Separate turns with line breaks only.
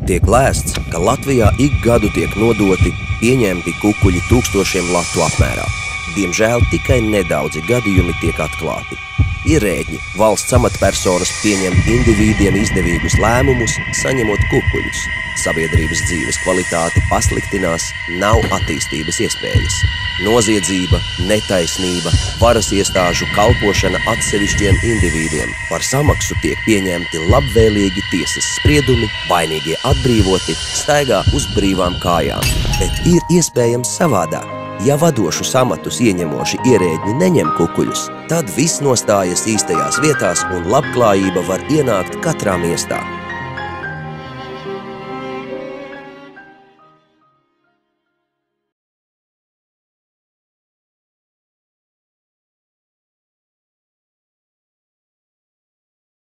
Tiek lēsts, ka Latvijā ik gadu tiek nodoti pieņemti kukuļi tūkstošiem latu apmērā. Diemžēl tikai nedaudzi gadījumi tiek atklāti. Ierēģi, valsts amatpersonas pieņem indivīdiem izdevīgus lēmumus, saņemot kukuļus. Sabiedrības dzīves kvalitāte pasliktinās, nav attīstības iespējas. Noziedzība, netaisnība, varas iestāžu kalpošana atsevišķiem indivīdiem. Par samaksu tiek pieņemti labvēlīgi tiesas spriedumi, vainīgie atbrīvoti, staigā uz brīvām kājām. Bet ir iespējams savādāk. Ja vadošus amatus ieņemoši ierēģi neņem kukuļus, tad viss nostājas īstajās vietās un labklājība var ienākt katrā miestā.